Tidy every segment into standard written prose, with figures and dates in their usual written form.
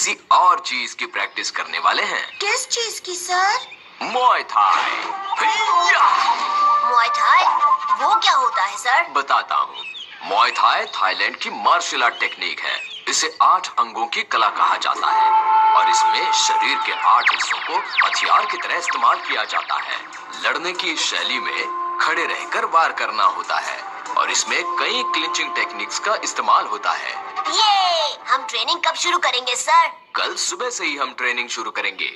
किसी और चीज की प्रैक्टिस करने वाले हैं। किस चीज की sir? Muay Thai. Muay Thai? वो क्या होता है सर? बताता हूँ। मुआय थाई थाईलैंड की मार्शल आर्ट टेक्निक है। इसे 8 अंगों की कला कहा जाता है और इसमें शरीर के 8 हिस्सों को हथियार की तरह इस्तेमाल किया जाता है। लड़ने की शैली में खड़े रहकर वार करना होता है और इसमें कई क्लिंचिंग टेक्निक्स का इस्तेमाल होता है। ये हम ट्रेनिंग कब शुरू करेंगे सर? कल सुबह से ही हम ट्रेनिंग शुरू करेंगे।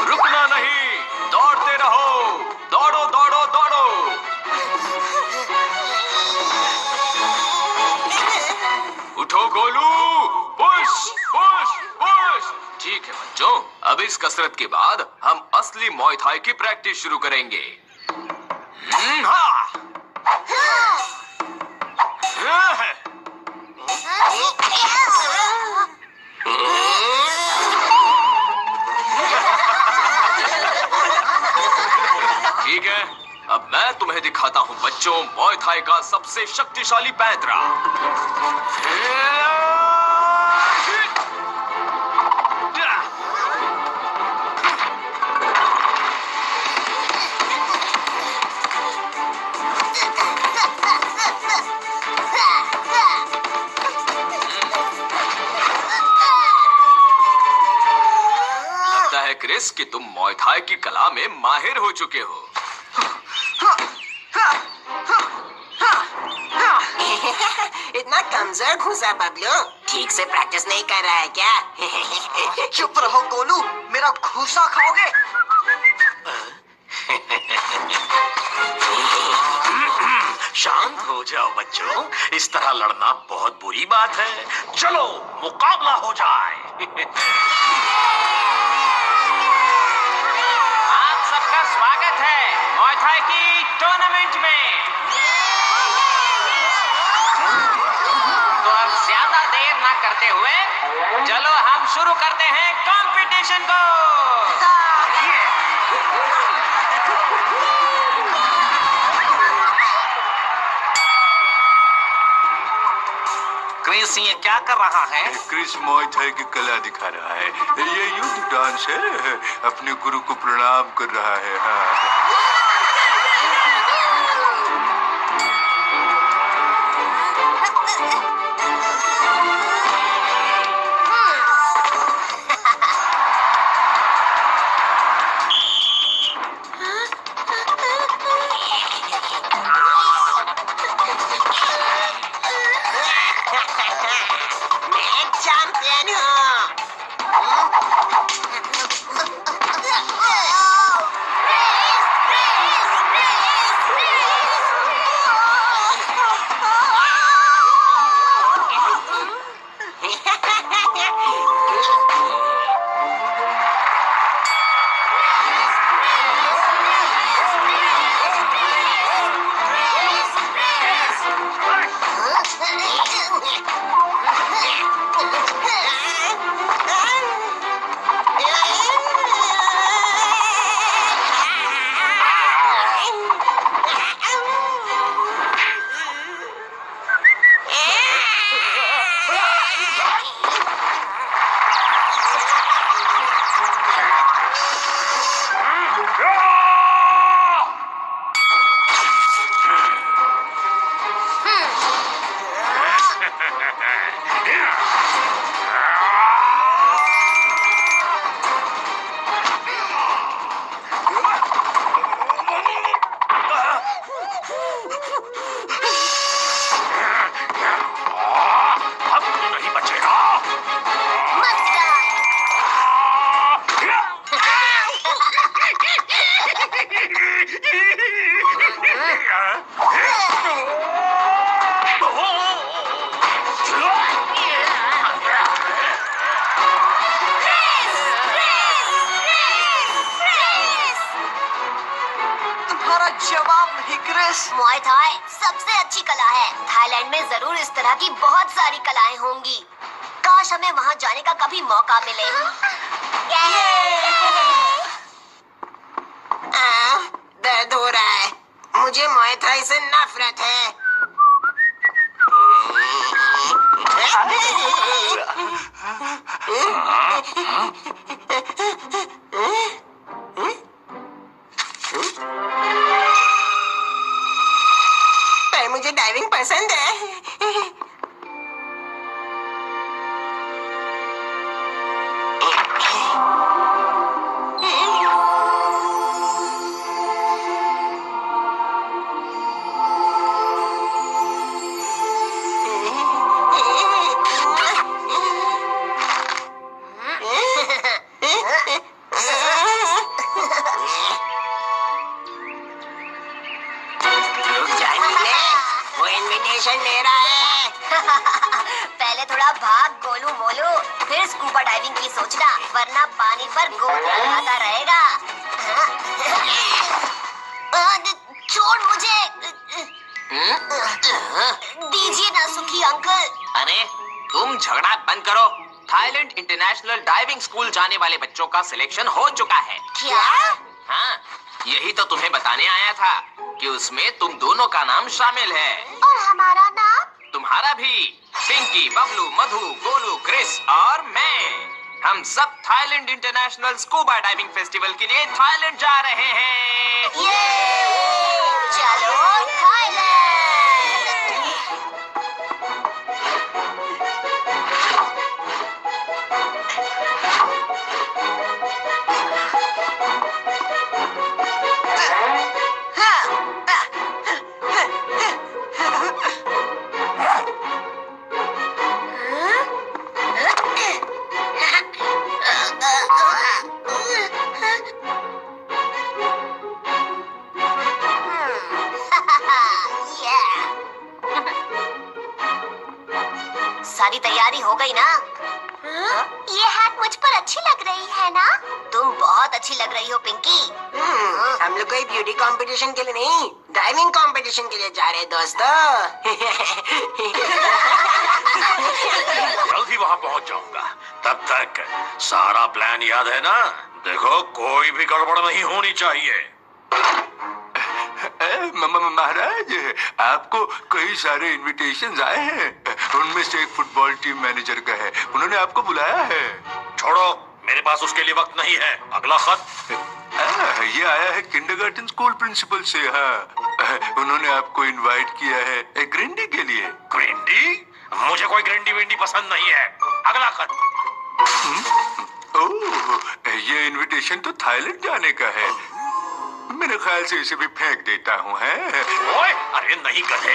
रुकना नहीं, दौड़ते रहो, दौड़ो दौड़ो दौड़ो। उठो गोलू, पुश पुश पुश। ठीक है बच्चों, अब इस कसरत के बाद हम असली मुआय थाई की प्रैक्टिस शुरू करेंगे। ठीक है, अब मैं तुम्हें दिखाता हूँ बच्चों मुआय थाई का सबसे शक्तिशाली पैंतरा। लगता है क्रिस कि तुम मुआय थाई की कला में माहिर हो चुके हो। इतना कमजोर घुसा बबलू, ठीक से प्रैक्टिस नहीं कर रहा है क्या? चुप रहो गोलू, मेरा घूसा खाओगे। शांत हो जाओ बच्चों, इस तरह लड़ना बहुत बुरी बात है। चलो मुकाबला हो जाए। आप सबका स्वागत है मुआय थाई की टूर्नामेंट में। तो अब ज्यादा देर ना करते हुए चलो हम शुरू करते हैं कंपटीशन को। क्रिस ये क्या कर रहा है? क्रिस मुआय थाई की कला दिखा रहा है। ये युद्ध डांस है, अपने गुरु को प्रणाम कर रहा है। हाँ। मैं चैंपियन हूँ। मुआय थाई सबसे अच्छी कला है। थाईलैंड में जरूर इस तरह की बहुत सारी कलाएं होंगी। काश हमें वहाँ जाने का कभी मौका मिले। दर्द हो रहा है। मुझे मुआय थाई से नफरत है। पर मुझे डाइविंग पसंद है। वो इनविटेशन मेरा है। पहले थोड़ा भाग गोलू मोलू, फिर स्कूबा डाइविंग की सोचना, वरना पानी पर गोल लगाता रहेगा। छोड़ मुझे। दीजिए ना सुखी अंकल। अरे तुम झगड़ा बंद करो। थाईलैंड इंटरनेशनल डाइविंग स्कूल जाने वाले बच्चों का सिलेक्शन हो चुका है। क्या? हाँ, यही तो तुम्हें बताने आया था कि उसमें तुम दोनों का नाम शामिल है। और हमारा नाम? तुम्हारा भी। पिंकी, बबलू, मधु, गोलू, क्रिस और मैं। हम सब Thailand international scuba diving festival के लिए थाईलैंड जा रहे हैं। चलो थाईलैंड। सारी तैयारी हो गई ना? ये हैट मुझ पर अच्छी लग रही है ना? तुम बहुत अच्छी लग रही हो पिंकी। हम लोग कोई ब्यूटी कंपटीशन के लिए नहीं, डाइविंग कंपटीशन के लिए जा रहे हैं दोस्तों। जल्दी वहाँ पहुँच जाऊंगा। तब तक सारा प्लान याद है ना? देखो कोई भी गड़बड़ नहीं होनी चाहिए। महाराज, आपको कई सारे इनविटेशंस आए हैं। उनमें से एक फुटबॉल टीम मैनेजर का है, उन्होंने आपको बुलाया है। छोड़ो, मेरे पास उसके लिए वक्त नहीं है। अगला खत। ये आया है किंडरगार्टन स्कूल प्रिंसिपल से। हाँ, उन्होंने आपको इनवाइट किया है ग्रिंडी के लिए। ग्रिंडी? मुझे कोई ग्रिंडी विंडी पसंद नहीं है। अगला खत। ओह, ये इनविटेशन तो थाईलैंड जाने का है। मेरे ख्याल से इसे भी फेंक देता हूँ। ओए, अरे नहीं गधे,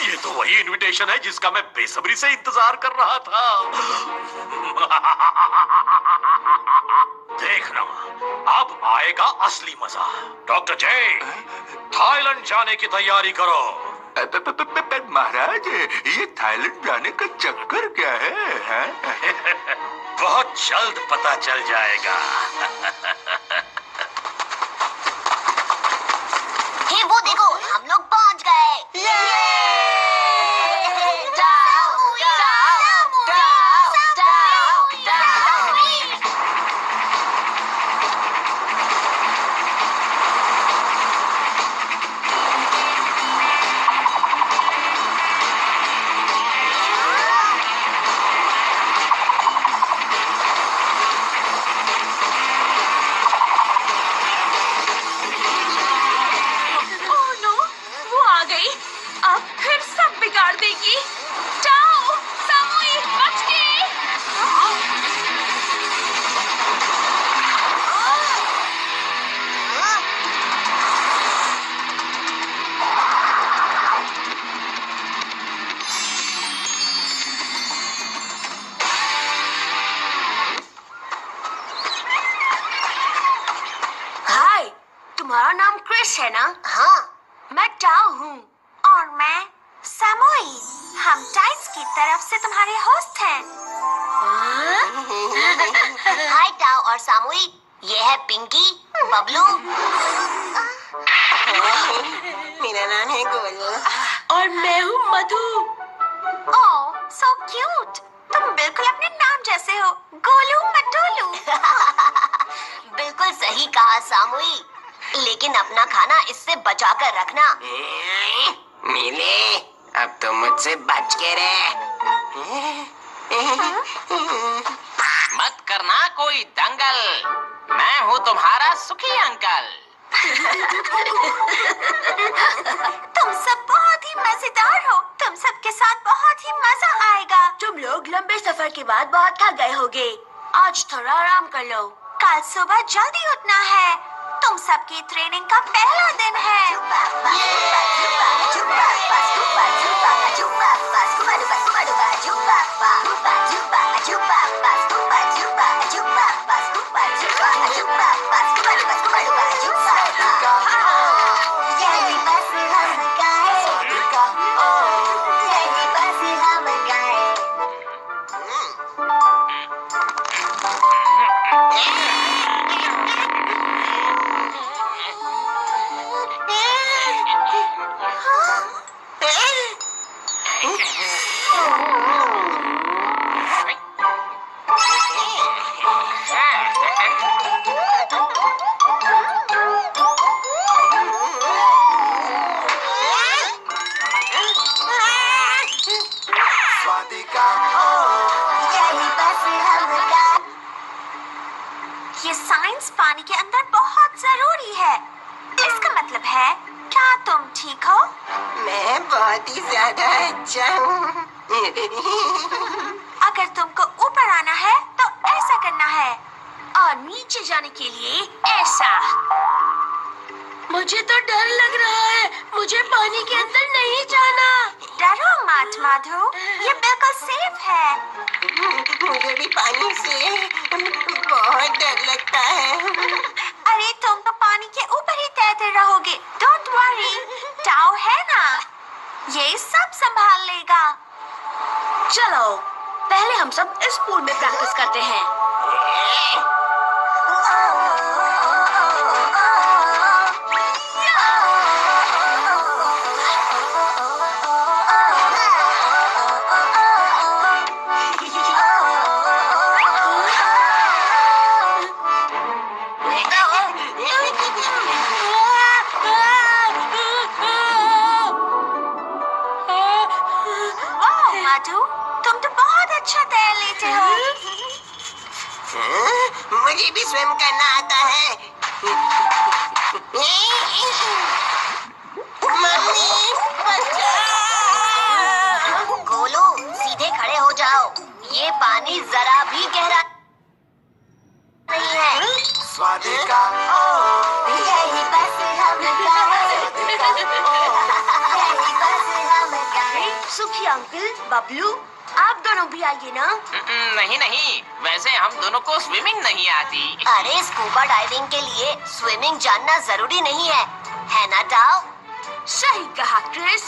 ये तो वही इनविटेशन है जिसका मैं बेसब्री से इंतजार कर रहा था। देखना, अब आएगा असली मजा। डॉक्टर जय, थाईलैंड जाने की तैयारी करो। महाराज, ये थाईलैंड जाने का चक्कर क्या है? बहुत जल्द पता चल जाएगा। हे वो देखो, हम लोग पहुंच गए। जाओ, जाओ, जाओ, जाओ, जाओ। तुम्हारा नाम क्रिस है ना? हाँ। मैं टाओ हूँ। और मैं सामोई। हम टाइम्स की तरफ से तुम्हारे होस्ट हैं। हाय टाओ और सामोई, ये है पिंकी, बबलू। मेरा नाम है गोलू। और मैं हूँ मधु। ओह, so cute। तुम बिल्कुल अपने नाम जैसे हो, गोलू मटोलू। बिल्कुल सही कहा सामुई, लेकिन अपना खाना इससे बचा कर रखना। मिले, अब तो मुझसे बच के रहे। मत करना कोई दंगल, मैं हूँ तुम्हारा सुखी अंकल। तुम सब बहुत ही मजेदार हो, तुम सबके साथ बहुत ही मजा आएगा। तुम लोग लंबे सफर के बाद बहुत थक गए होगे, आज थोड़ा आराम कर लो। कल सुबह जल्दी उठना है, तुम सबकी ट्रेनिंग का पहला दिन है। ये साइंस पानी के अंदर बहुत जरूरी है। इसका मतलब है, क्या तुम ठीक हो? मैं बहुत ही ज्यादा अच्छा हूँ। अगर तुमको ऊपर आना है तो ऐसा करना है, और नीचे जाने के लिए ऐसा। मुझे तो डर लग रहा है, मुझे पानी के अंदर नहीं जाना। डरो मत माधु, ये बिल्कुल सेफ है। मुझे भी पानी से बहुत डर लगता है। अरे तुम तो पानी के ऊपर ही तैरते रहोगे, डोंट वरी, टाओ है ना, ये सब संभाल लेगा। चलो, पहले हम सब इस पूल में प्रैक्टिस करते हैं। वाह माधु, तुम तो बहुत अच्छा तैर लेते हो। मुझे भी स्विम करना आता है। मम्मी बचाओ। गोलू, सीधे खड़े हो जाओ, ये पानी जरा भी गहरा नहीं है। स्वादिका यही बस सुखी अंकल, बबलू, आप दोनों भी आइए ना। नहीं नहीं, वैसे हम दोनों को स्विमिंग नहीं आती। अरे स्कूबा डाइविंग के लिए स्विमिंग जानना जरूरी नहीं है ना टाओ? सही कहा क्रिस।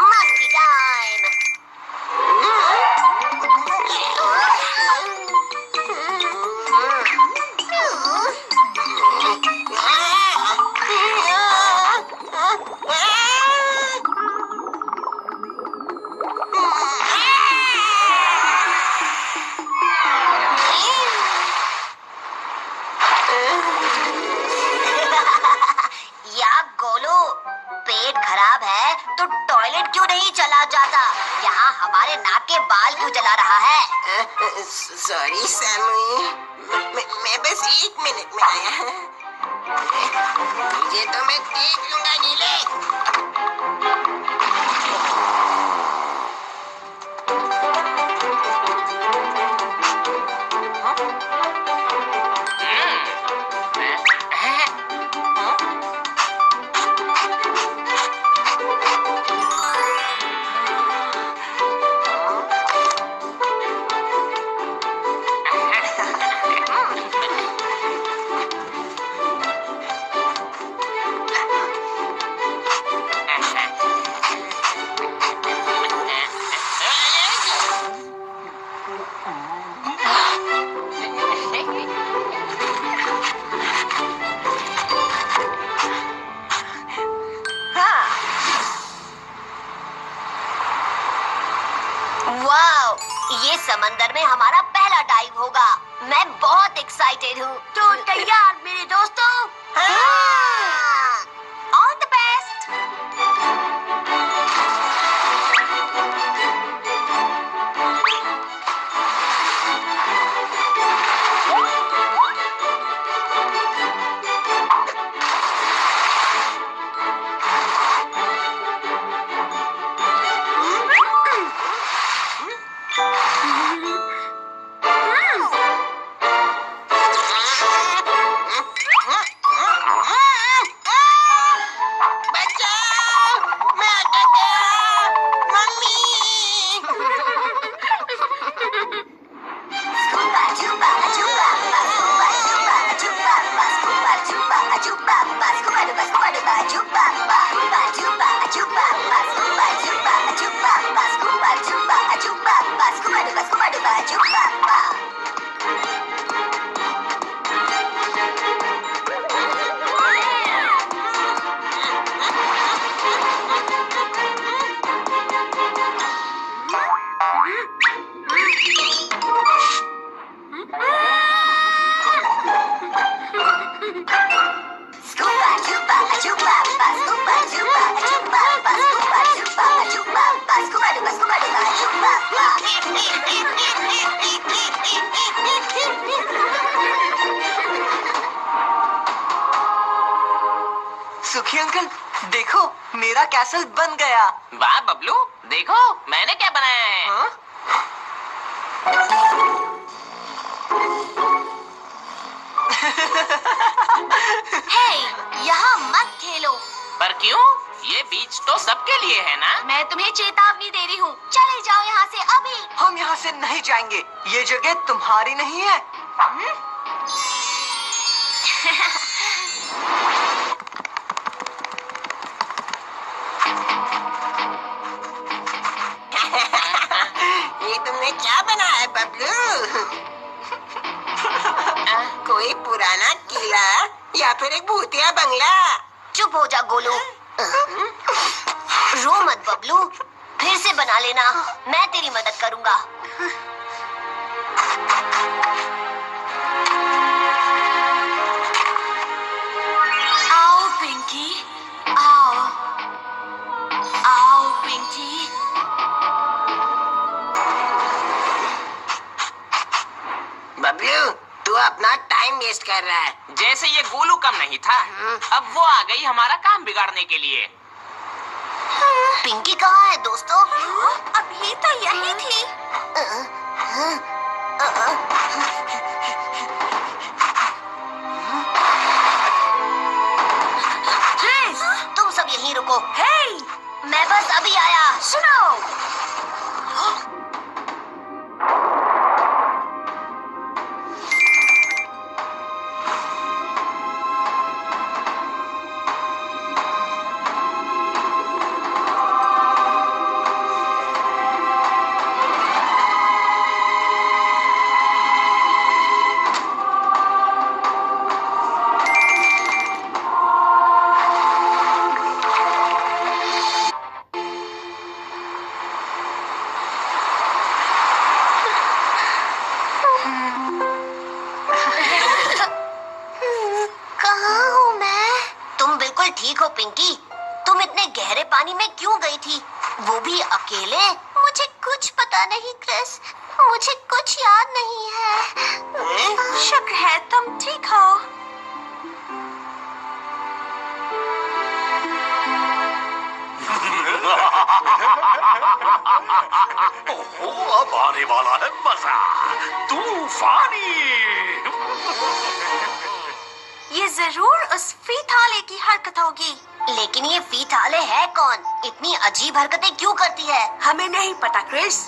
मस्ती टाइम। गोलू, पेट खराब है तो टॉयलेट क्यों नहीं चला जाता? यहाँ हमारे नाक के बाल क्यों जला रहा है? सॉरी सैमुई, मैं बस 1 मिनट में आया। ये तो मैं देख लूंगा नीले। समंदर में हमारा पहला डाइव होगा। मैं बहुत एक्साइटेड हूँ। तो तैयार मेरे दोस्तों? All the best. सुखी अंकल, देखो मेरा कैसल बन गया। वाह बबलू, देखो मैंने क्या बनाया है। हाँ? हे, यहाँ मत खेलो। पर क्यों? ये बीच तो सबके लिए है ना। मैं तुम्हें चेतावनी दे रही हूँ, चले जाओ यहाँ से अभी। हम यहाँ से नहीं जाएंगे, ये जगह तुम्हारी नहीं है। ये तुमने क्या बनाया है बबलू? कोई पुराना किला या फिर एक भूतिया बंगला? चुप हो जा गोलू। रो मत बबलू, फिर से बना लेना, मैं तेरी मदद करूँगा। आओ पिंकी, आओ, आओ पिंकी। बबलू, तू अपना टाइम वेस्ट कर रहा है। जैसे ये गोलू कम नहीं था, अब वो आ गई हमारा काम बिगाड़ने के लिए। पिंकी कहाँ है दोस्तों? अभी तो यही थी। तुम सब यहीं रुको। हे, मैं बस अभी आया। सुनो। ठीक हो पिंकी? तुम इतने गहरे पानी में क्यों गई थी, वो भी अकेले? मुझे कुछ पता नहीं क्रिस, मुझे कुछ याद नहीं है। शुक्र है तुम ठीक हो। ओहो, अब आने वाला है मजा, तूफानी। ये जरूर उस फीथाले की हरकत होगी। लेकिन ये फीथाले है कौन? इतनी अजीब हरकतें क्यों करती है? हमें नहीं पता क्रिस,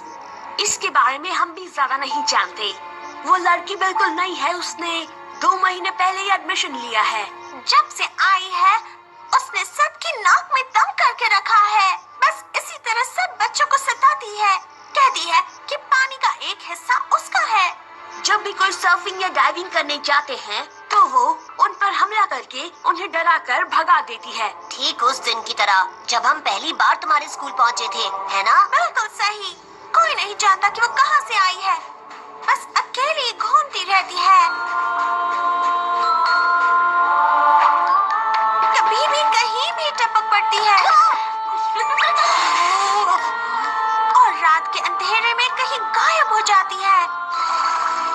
इसके बारे में हम भी ज्यादा नहीं जानते। वो लड़की बिल्कुल नई है, उसने 2 महीने पहले ही एडमिशन लिया है। जब से आई है उसने सबकी नाक में दम करके रखा है। बस इसी तरह सब बच्चों को सताती है, कहती है कि पानी का एक हिस्सा उसका है। जब भी कोई सर्फिंग या डाइविंग करने जाते हैं तो वो उन पर हमला करके उन्हें डराकर भगा देती है। ठीक उस दिन की तरह जब हम पहली बार तुम्हारे स्कूल पहुँचे थे, है ना? बिल्कुल सही। कोई नहीं जानता कि वो कहाँ से आई है, बस अकेली घूमती रहती है। कभी भी कहीं भी टपक पड़ती है और रात के अंधेरे में कहीं गायब हो जाती है।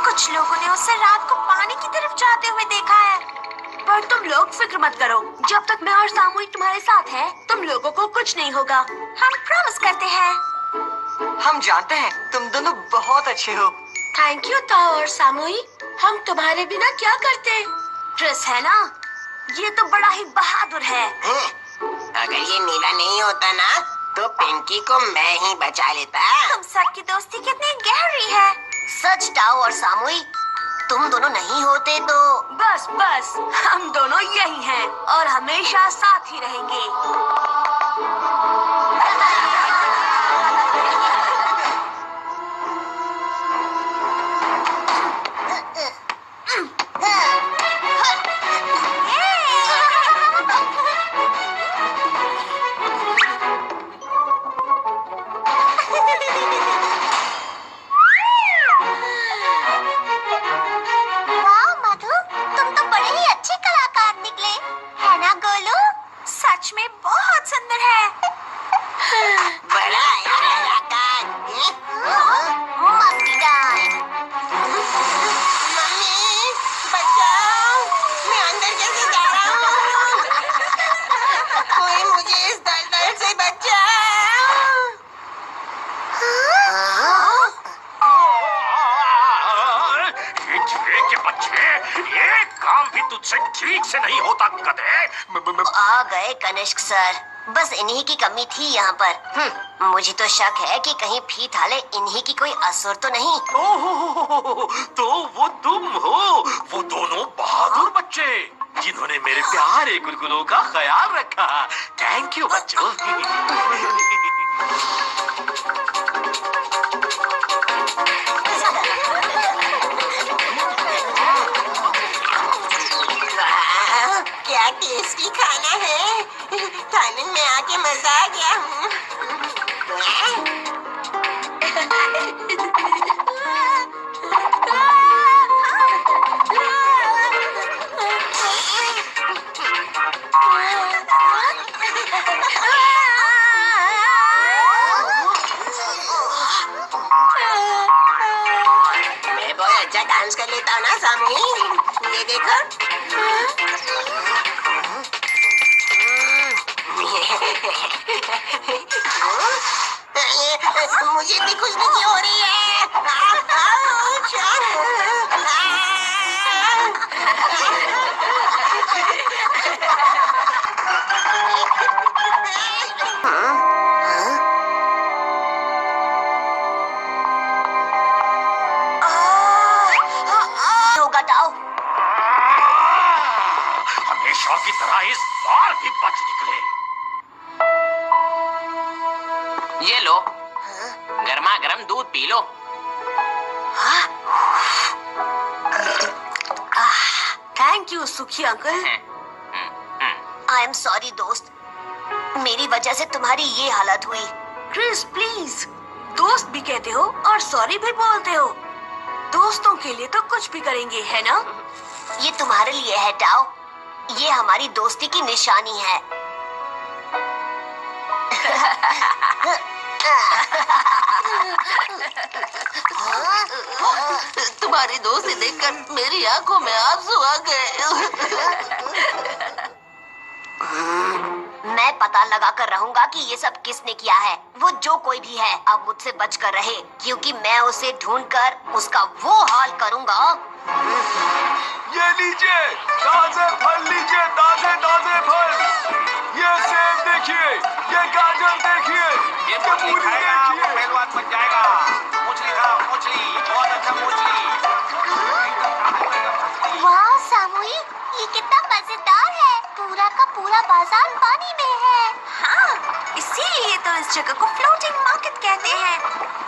कुछ लोगों ने उसे रात को पानी की तरफ जाते हुए देखा है। पर तुम लोग फिक्र मत करो, जब तक मैं और सामूहिक तुम्हारे साथ है, तुम लोगों को कुछ नहीं होगा। हम प्रॉमिस करते हैं। हम जानते हैं तुम दोनों बहुत अच्छे हो। थैंक यू ताओ और सामूहिक, हम तुम्हारे बिना क्या करते। क्रिस है ना, ये तो बड़ा ही बहादुर है। अगर ये नीला नहीं होता ना तो पिंकी को मैं ही बचा लेता। तुम सबकी दोस्ती कितनी गहरी है। सच टाओ और सामूहिक, तुम दोनों नहीं होते तो बस बस, हम दोनों यही हैं और हमेशा साथ ही रहेंगे। वाह मधु, तुम तो बड़े ही अच्छे कलाकार निकले, है ना गोलू? सच में बहुत सुंदर है। बड़ा कलाकार। मस्ती टाइम। मम्मी बचाओ, मैं अंदर कैसे जा रहा हूँ? कोई मुझे इस दलदल से बचाओ। के बच्चे, ये काम भी तुझसे ठीक से नहीं होता गधे। आ गए कनिष्क सर, बस इन्हीं की कमी थी यहाँ पर। मुझे तो शक है कि कहीं फीट हाले इन्हीं की कोई असुर तो नहीं। ओह, तो वो तुम हो, वो दोनों बहादुर बच्चे जिन्होंने मेरे प्यारे गुलगुलों का ख्याल रखा। थैंक यू बच्चों। क्या टेस्टी खाना है। थाईलैंड में आके मजा आ गया। मैं बहुत अच्छा डांस कर लेता हूँ ना सामूहिक, ये देखो। मुझे भी खुशबू की हो रही है। होगा टाओ। हमेशा की तरह इस बार भी बच निकले। ये लो, गर्मा गर्म दूध पी लो। थैंक यू सुखी अंकल। आई एम सॉरी दोस्त, मेरी वजह से तुम्हारी ये हालत हुई। क्रिस प्लीज, दोस्त भी कहते हो और सॉरी भी बोलते हो। दोस्तों के लिए तो कुछ भी करेंगे, है ना? ये तुम्हारे लिए है टाओ, ये हमारी दोस्ती की निशानी है। तुम्हारी दोस्ती देखकर मेरी आंखों में आंसू आ गए। मैं पता लगा कर रहूंगा कि ये सब किसने किया है। वो जो कोई भी है, अब मुझसे बच कर रहे, क्योंकि मैं उसे ढूंढकर उसका वो हाल करूंगा। ये लीजिए ताजे फल, लीजिए ताजे ताजे फल। ये सेब देखिए, ये गाजर देखिए, ये मूली देखिए। पहलवान बन जाएगा। मछली खाओ, मछली, बहुत अच्छा मछली। वाह सामूहिक, ये कितना मजेदार है। पूरा का पूरा बाजार पानी में है। हाँ, इसीलिए तो इस जगह को फ्लोटिंग मार्केट कहते हैं।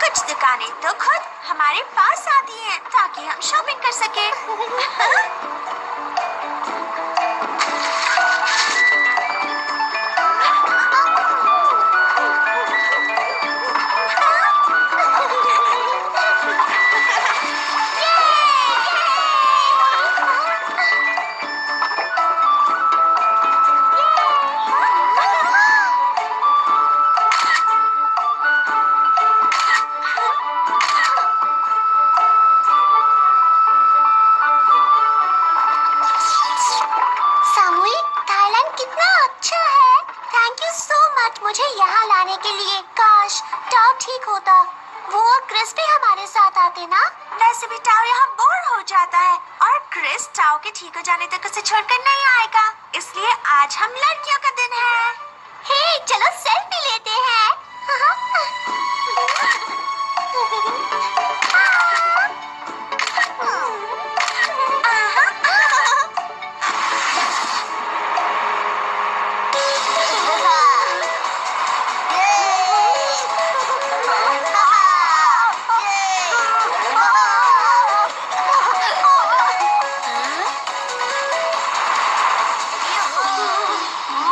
कुछ दुकानें तो खुद हमारे पास आती हैं ताकि हम शॉपिंग कर सके। ठीक हो जाने तक उसे छोड़कर नहीं आएगा। इसलिए आज हम लड़कियों का दिन है। हे, चलो सेल्फी लेते हैं।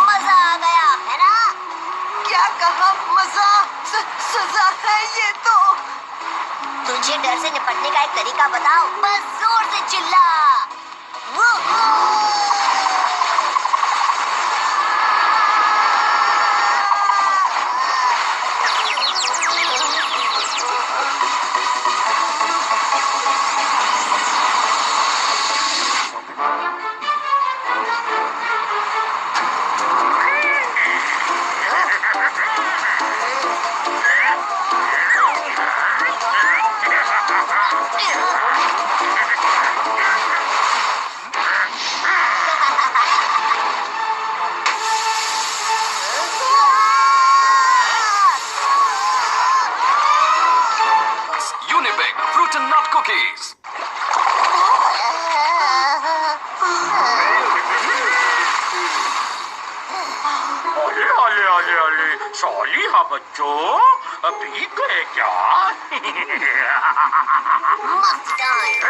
मजा आ गया है ना? क्या कहा? मजा? सजा है ये तो। तुझे डर से निपटने का एक तरीका बताओ। बस जोर से चिल्ला। Unibic fruit and nut cookies. अरे अरे अरे अरे सॉरी हाँ बच्चों, अभी गए क्या? मस्त टाइम।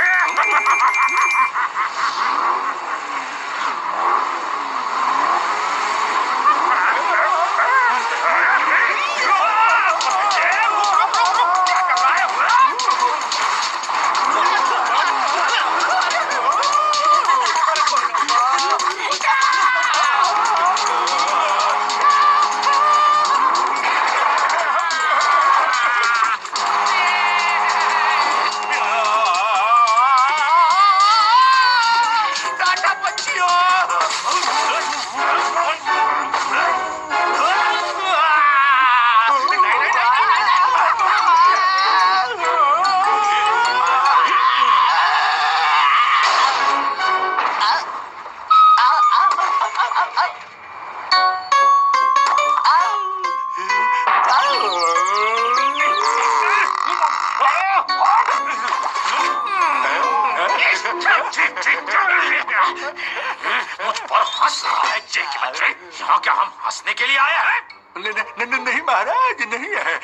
मुझ पर हंस रहा है जे के बच्चे। यहाँ क्या हम हंसने के लिए आए हैं? नहीं महाराज, नहीं है।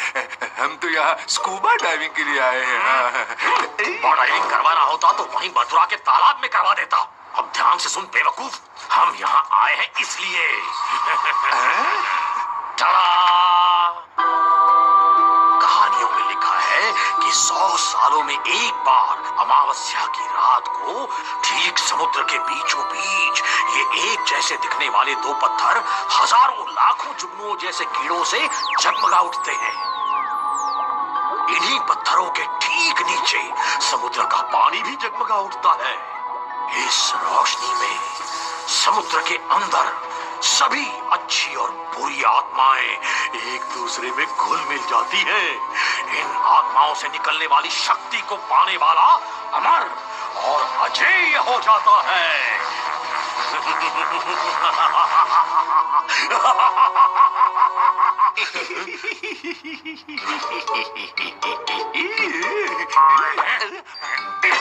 हम तो यहाँ स्कूबा डाइविंग के लिए आए हैं। डाइविंग करवाना होता तो वहीं मथुरा के तालाब में करवा देता। अब ध्यान से सुन बेवकूफ, हम यहाँ आए हैं इसलिए। कहानियों में लिखा है कि 100 सालों में एक बार अमावस्या की रात को ठीक समुद्र के बीचों बीच ये एक जैसे दिखने वाले दो पत्थर हजारों लाखों जुगनुओं जैसे कीड़ों से जगमगा उठते हैं। इन्हीं पत्थरों के ठीक नीचे समुद्र का पानी भी जगमगा उठता है। इस रोशनी में समुद्र के अंदर सभी अच्छी और बुरी आत्माएं एक दूसरे में घुल मिल जाती हैं। इन आत्माओं से निकलने वाली शक्ति को पाने वाला अमर और अजेय हो जाता है।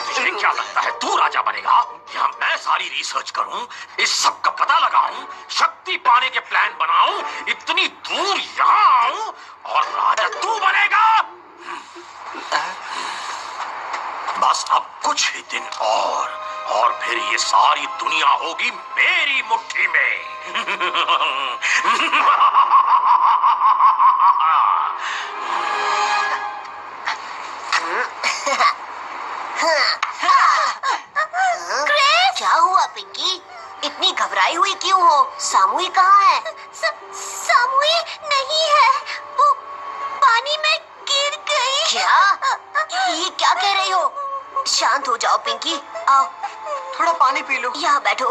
तुझे क्या लगता है तू राजा बनेगा या मैं सारी रिसर्च करूं, इस सब का पता लगाऊं, शक्ति पाने के प्लान बनाऊं, इतनी दूर यहाँ आऊं और राजा तू बनेगा? बस अब कुछ ही दिन और फिर ये सारी दुनिया होगी मेरी मुट्ठी में। क्या हुआ पिंकी? इतनी घबराई हुई क्यों हो? सामुई कहाँ है? सामुई नहीं है, वो पानी में गिर गई। क्या? ये क्या कह रही हो? शांत हो जाओ पिंकी, आओ थोड़ा पानी पी लो। यहाँ बैठो।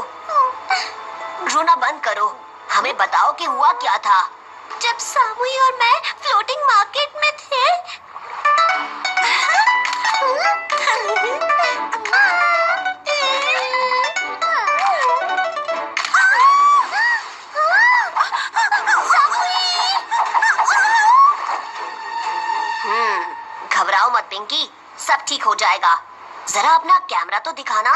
रोना बंद करो, हमें बताओ कि हुआ क्या था। जब सामुई और मैं फ्लोटिंग मार्केट में थे, जाएगा। जरा अपना कैमरा तो दिखाना।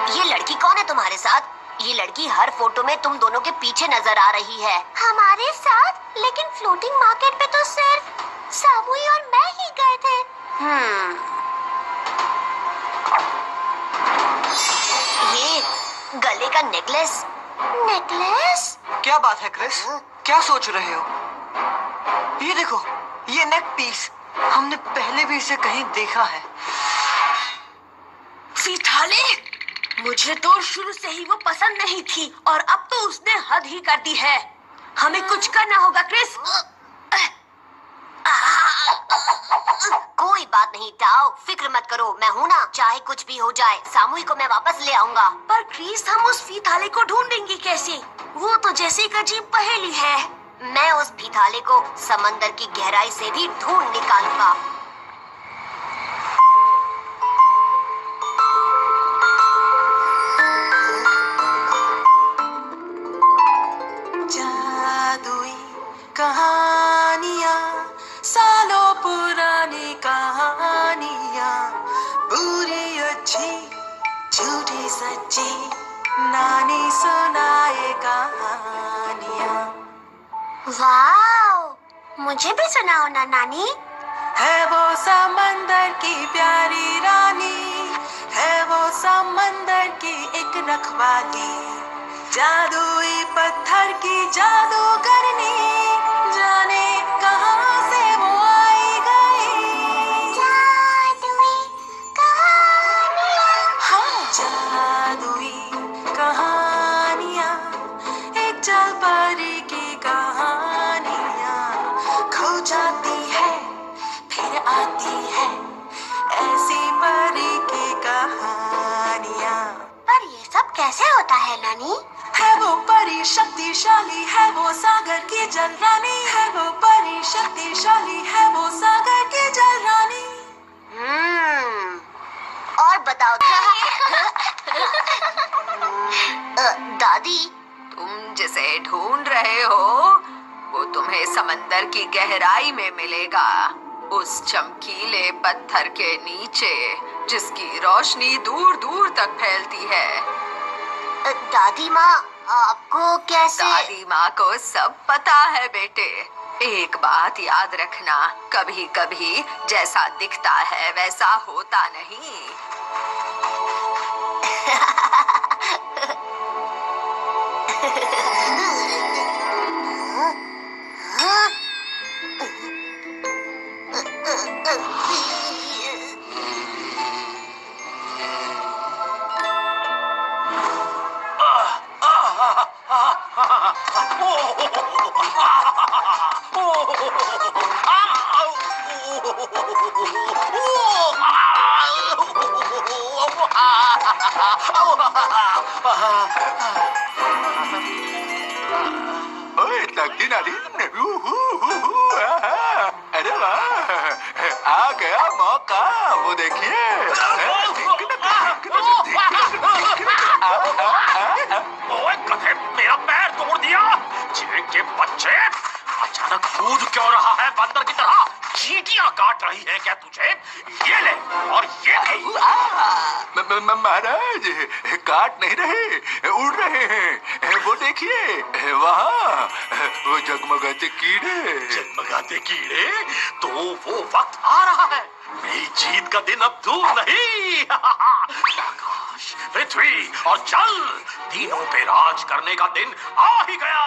ये लड़की कौन है तुम्हारे साथ? ये लड़की हर फोटो में तुम दोनों के पीछे नजर आ रही है। हमारे साथ? लेकिन फ्लोटिंग मार्केट पे तो सिर्फ सामुई और मैं ही गए थे। ये गले का नेकलेस। नेकलेस? क्या बात है क्रिस? क्या सोच रहे हो? ये देखो, ये नेक पीस, हमने पहले भी इसे कहीं देखा है। सीताले, मुझे तो शुरू से ही वो पसंद नहीं थी और अब तो उसने हद ही कर दी है। हमें कुछ करना होगा क्रिस। कोई बात नहीं टाओ, फिक्र मत करो, मैं हूँ ना। चाहे कुछ भी हो जाए, सामुई को मैं वापस ले आऊंगा। पर क्रिस, हम उस फीथाले को ढूंढेंगे कैसे? वो तो जैसे एक अजीब पहेली है। मैं उस फीथाले को समंदर की गहराई से भी ढूंढ निकालूंगा। जादुई कहानियाँ, सालों पुरानी कहानियाँ, बुरी अच्छी झूठी सच्ची, नानी सुनाए कहानियाँ। वाओ, मुझे भी सुनाओ ना नानी। है वो समंदर की प्यारी रानी, है वो समंदर की एक रखवाली, जादुई पत्थर की जादूगरनी, जाने कहाँ से वो आई गई। जादुई कहानियाँ। हाँ, जादुई कहानियाँ, एक जल परी की कहानियाँ, खो जाती है फिर आती है, ऐसी परी की कहानियाँ। पर ये सब कैसे होता है नानी? है वो परी शक्तिशाली, है वो सागर की जल रानी, है वो परी शक्तिशाली, है वो सागर की जल रानी। और बताओ दादी, तुम जिसे ढूंढ रहे हो वो तुम्हें समंदर की गहराई में मिलेगा, उस चमकीले पत्थर के नीचे जिसकी रोशनी दूर दूर तक फैलती है। दादी माँ, आपको कैसे? दादी माँ को सब पता है बेटे। एक बात याद रखना, कभी कभी जैसा दिखता है वैसा होता नहीं। ओए लगती नानी, अरे वाह, आ गया मौका, वो देखिए। ओए गधे, मेरा पैर तोड़ दिया। चेंग के बच्चे, अचानक कूद क्यों रहा है बंदर की तरह? चींटियां काट रही है क्या तुझे? ये ले और ये ले। महाराज, काट नहीं रहे, उड़ रहे हैं। वो देखिए वहाँ, वो जगमगाते कीड़े। जगमगाते कीड़े? तो वो वक्त आ रहा है, मेरी जीत का दिन अब दूर नहीं। आकाश, पृथ्वी और जल तीनों पे राज करने का दिन आ ही गया।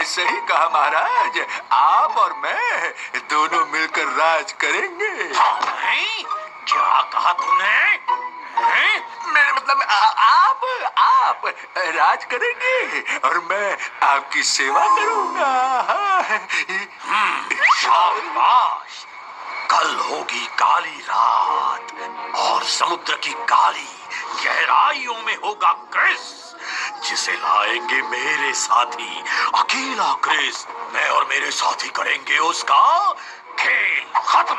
सही कहा महाराज, आप और मैं दोनों मिलकर राज करेंगे। नहीं? क्या कहा तूने? मेरा मतलब आप राज करेंगे और मैं आपकी सेवा करूंगा। शाबाश। कल होगी काली रात और समुद्र की काली गहराइयों में होगा क्रिस, जिसे लाएंगे मेरे साथी। अकेला क्रिस, मैं और मेरे साथी करेंगे उसका खेल खत्म।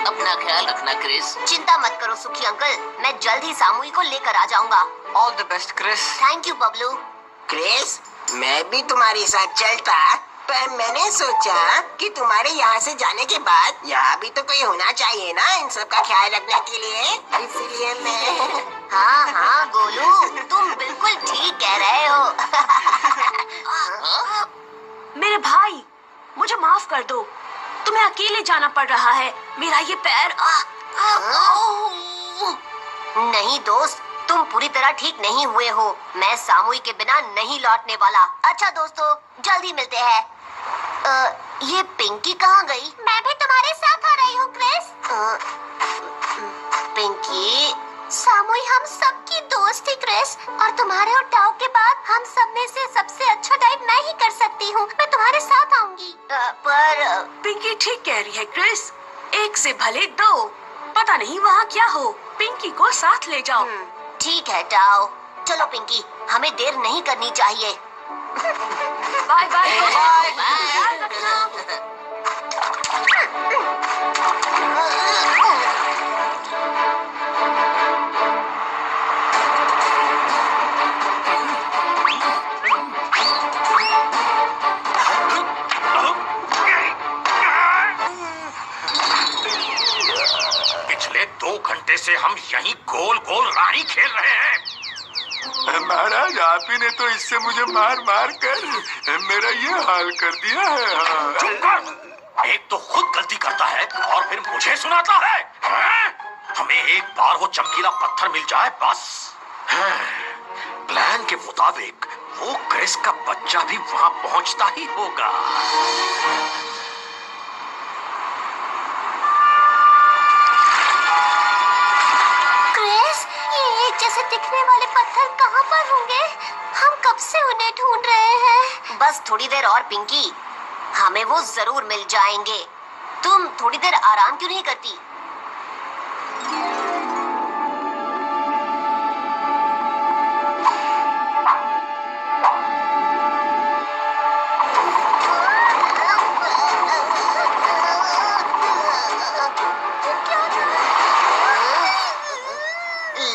अपना ख्याल रखना क्रिस। चिंता मत करो सुखी अंकल, मैं जल्द ही सामूही को लेकर आ जाऊंगा। All the best Chris. Thank you Bablu. Chris, मैं भी तुम्हारे साथ चलता, पर मैंने सोचा कि तुम्हारे यहाँ से जाने के बाद यहाँ भी तो कोई होना चाहिए ना इन सब का ख्याल रखने के लिए, इसलिए मैं। हाँ हाँ गोलू, तुम बिल्कुल ठीक कह रहे हो। मेरे भाई, मुझे माफ कर दो, तुम्हें अकेले जाना पड़ रहा है। मेरा ये पैर नहीं दोस्त, तुम पूरी तरह ठीक नहीं हुए हो। मैं सामूही के बिना नहीं लौटने वाला। अच्छा दोस्तों, जल्दी मिलते हैं। ये पिंकी कहाँ गई? मैं भी तुम्हारे साथ आ रही हूँ क्रिस। पिंकी, सामूही हम सबकी दोस्त थी क्रिस, और तुम्हारे और टाओ के बाद हम सब में से सबसे अच्छा डाइव मैं ही कर सकती हूँ। मैं तुम्हारे साथ आऊंगी। पर पिंकी ठीक कह रही है क्रिस, एक से भले दो। पता नहीं वहाँ क्या हो, पिंकी को साथ ले जाओ। ठीक है टाओ, चलो पिंकी, हमें देर नहीं करनी चाहिए। Bye bye bye. पिछले 2 घंटे से हम यहीं गोल गोल रानी खेल रहे हैं। महाराज, आप ही ने तो इससे मुझे मार मार कर मेरा ये हाल कर दिया है। चुप कर। एक तो खुद गलती करता है और फिर मुझे सुनाता है, हैं? हमें एक बार वो चमकीला पत्थर मिल जाए बस। प्लान के मुताबिक वो क्रिस का बच्चा भी वहां पहुंचता ही होगा। क्रिस, ये एक जैसे दिखने वाले पत्थर कहाँ पर होंगे? हम कब से उन्हें ढूंढ रहे हैं। बस थोड़ी देर और पिंकी, हमें वो जरूर मिल जाएंगे। तुम थोड़ी देर आराम क्यों नहीं करती?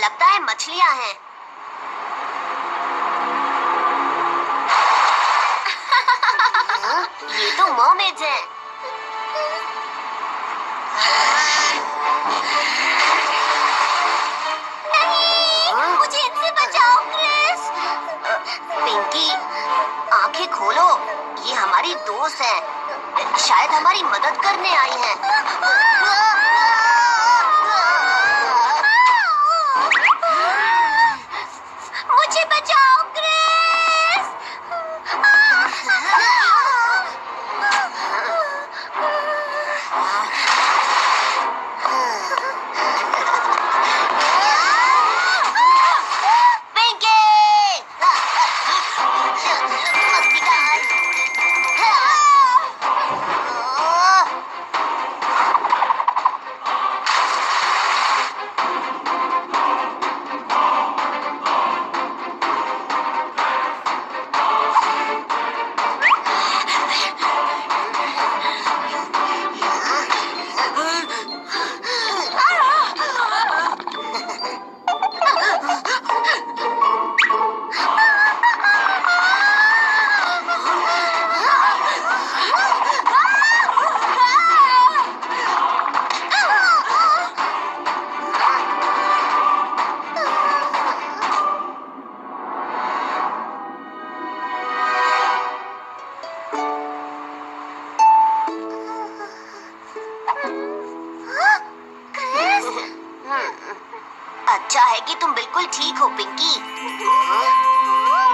लगता है मछलियां हैं। ये तो मर्मेड्स हैं। नहीं, मुझे इनसे बचाओ क्रिस। पिंकी, आंखें खोलो, ये हमारी दोस्त हैं। शायद हमारी मदद करने आई हैं। मुझे बचाओ क्रिस। पिंकी! मस्ती कर। अच्छा है कि तुम बिल्कुल ठीक हो पिंकी।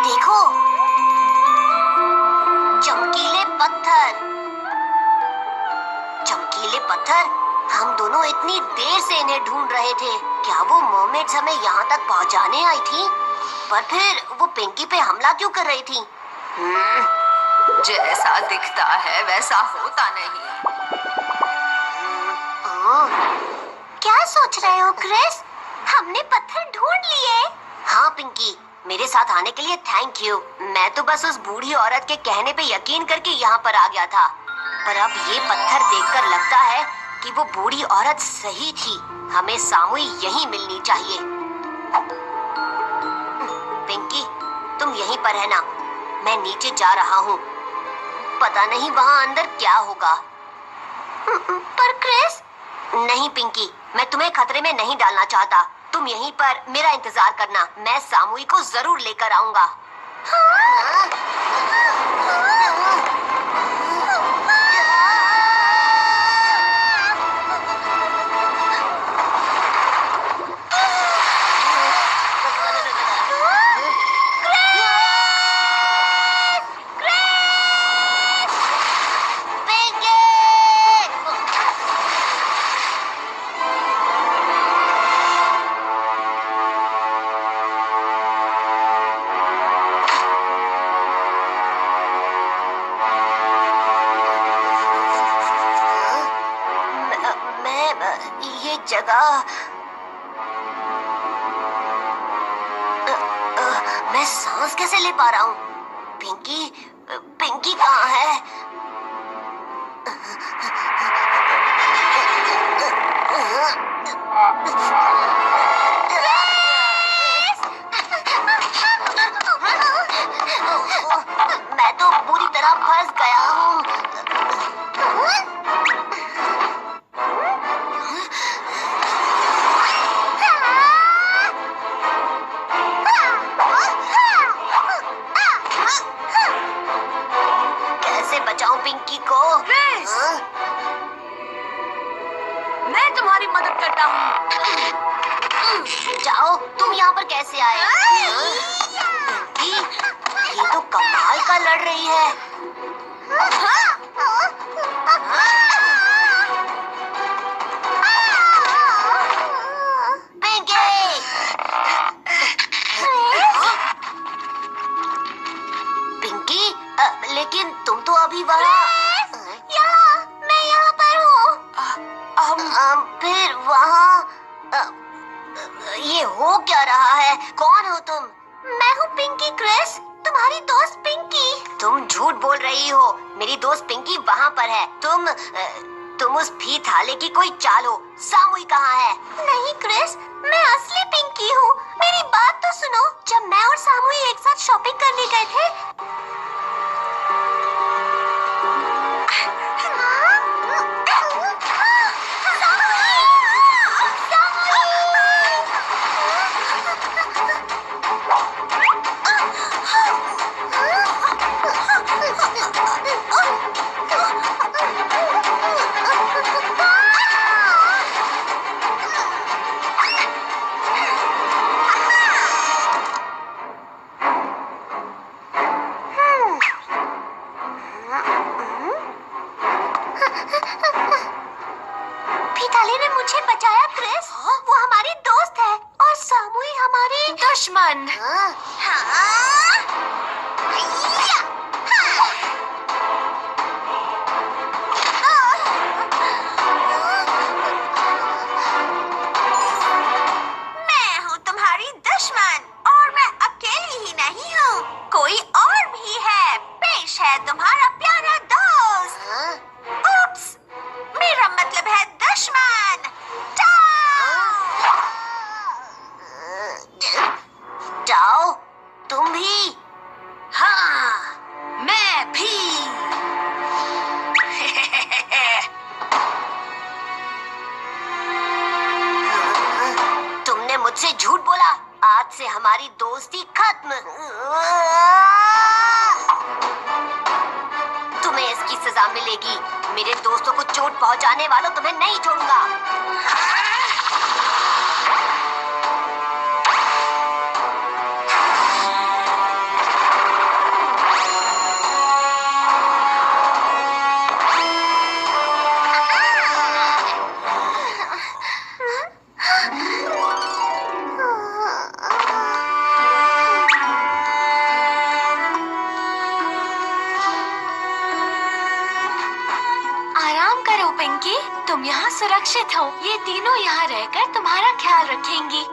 देखो, चमकीले पत्थर। चमकीले पत्थर, हम दोनों इतनी देर से इन्हें ढूंढ रहे थे। क्या वो मर्मेड्स हमें यहाँ तक पहुँचाने आई थी? पर फिर वो पिंकी पे हमला क्यों कर रही थी? जैसा दिखता है वैसा होता नहीं। क्या सोच रहे हो क्रिस? हमने पत्थर ढूंढ लिए। हाँ पिंकी, मेरे साथ आने के लिए थैंक यू। मैं तो बस उस बूढ़ी औरत के कहने पे यकीन करके यहाँ पर आ गया था, पर अब ये पत्थर देखकर लगता है कि वो बूढ़ी औरत सही थी। हमें सामुई यहीं मिलनी चाहिए। पिंकी, तुम यहीं पर है ना? मैं नीचे जा रहा हूँ, पता नहीं वहाँ अंदर क्या होगा। पर क्रिस? नहीं पिंकी, मैं तुम्हें खतरे में नहीं डालना चाहता। तुम यहीं पर मेरा इंतजार करना, मैं सामुई को जरूर लेकर आऊंगा। ये जगह मैं सांस कैसे ले पा रहा हूँ? पिंकी, पिंकी कहाँ है? मैं तो पूरी तरह फंस गया हूँ। कैसे बचाऊं पिंकी को? क्रिस! मैं तुम्हारी मदद करता हूँ। जाओ, तुम यहाँ पर कैसे आए? पिंकी, ये तो कमाल का लड़ रही है। पिंकी, लेकिन तुम तो अभी वहाँ। मैं यहाँ पर हूँ। फिर वहाँ ये हो क्या रहा है? कौन हो तुम? मैं हूँ पिंकी क्रिस, तुम्हारी दोस्त पिंकी। तुम झूठ बोल रही हो। मेरी दोस्त पिंकी वहाँ पर है। तुम उस फी थाले की कोई चाल हो। सामुई कहाँ है? नहीं क्रिस, मैं असली पिंकी हूँ। मेरी बात तो सुनो। जब मैं और सामुई एक साथ शॉपिंग करने गए थे, फीताली ने मुझे बचाया क्रिस। वो हमारी दोस्त है और सामुई हमारी दुश्मन। मैं हूँ तुम्हारी दुश्मन और मैं अकेली ही नहीं हूँ, कोई और भी है। पेश है तुम्हारा प्यारा दोस्त। उप्स, मेरा मतलब है दुश्मन। जाओ, तुम भी। हाँ, मैं भी। तुमने मुझसे झूठ बोला। आज से हमारी दोस्ती खत्म। तुम्हें इसकी सजा मिलेगी। मेरे दोस्तों को चोट पहुंचाने वालों तुम्हें नहीं छोड़ूंगा। आराम करो पिंकी, तुम यहाँ सुरक्षित हो। ये तीनों यहाँ रहकर तुम्हारा ख्याल रखेंगी।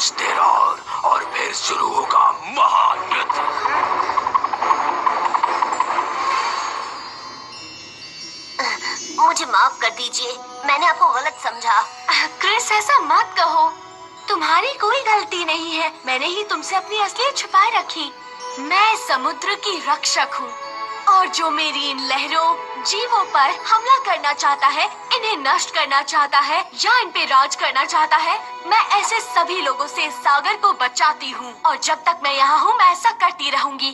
कुछ देर और फिर शुरू होगा महायुद्ध। मुझे माफ कर दीजिए, मैंने आपको गलत समझा। क्रिस, ऐसा मत कहो, तुम्हारी कोई गलती नहीं है। मैंने ही तुमसे अपनी असलियत छुपाए रखी। मैं समुद्र की रक्षक हूँ और जो मेरी इन लहरों जीवों पर हमला करना चाहता है, इन्हें नष्ट करना चाहता है या इन पे राज करना चाहता है, मैं ऐसे सभी लोगों से इस सागर को बचाती हूँ और जब तक मैं यहाँ हूँ मैं ऐसा करती रहूंगी।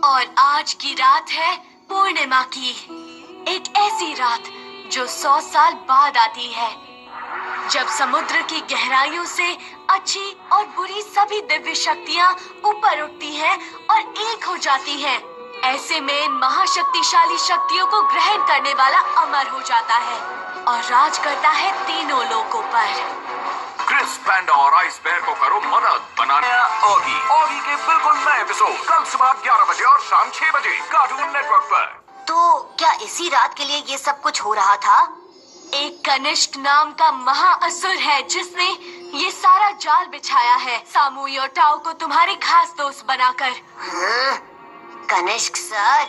और आज की रात है पूर्णिमा की, एक ऐसी रात जो 100 साल बाद आती है, जब समुद्र की गहराइयों से अच्छी और बुरी सभी दिव्य शक्तियाँ ऊपर उठती हैं और एक हो जाती हैं। ऐसे में इन महाशक्तिशाली शक्तियों को ग्रहण करने वाला अमर हो जाता है और राज करता है तीनों लोकों पर। क्रिस पैंडा और आइस बेयर को करो मदद बनाने। ऑगी के बिल्कुल नए एपिसोड कल सुबह 11 बजे और शाम 6 बजे कार्टून नेटवर्क पर। तो क्या इसी रात के लिए ये सब कुछ हो रहा था? एक कनिष्क नाम का महाअसुर है जिसने ये सारा जाल बिछाया है, सामुई और टाओ को तुम्हारे खास दोस्त बनाकर। कनिष्क सर,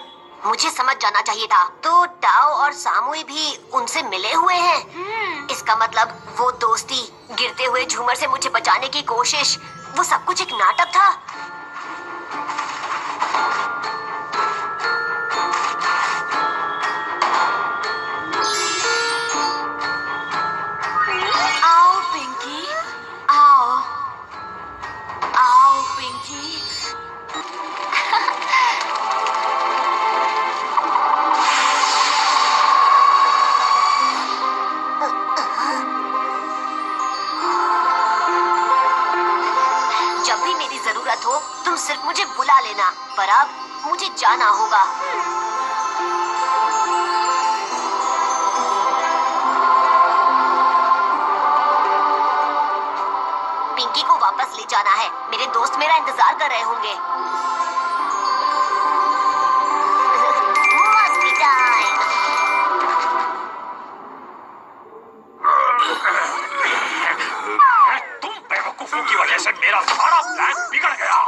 मुझे समझ जाना चाहिए था। तो टाओ और सामुई भी उनसे मिले हुए हैं। इसका मतलब वो दोस्ती, गिरते हुए झूमर से मुझे बचाने की कोशिश, वो सब कुछ एक नाटक था। आओ पिंकी, आओ आओ पिंकी। जब भी मेरी जरूरत हो तुम सिर्फ मुझे बुला लेना, पर अब मुझे जाना होगा। पिंकी को वापस ले जाना है, मेरे दोस्त मेरा इंतजार कर रहे होंगे। मस्ती टाइम। तुम बेवकूफों की वजह से मेरा सारा प्लान बिगड़ गया।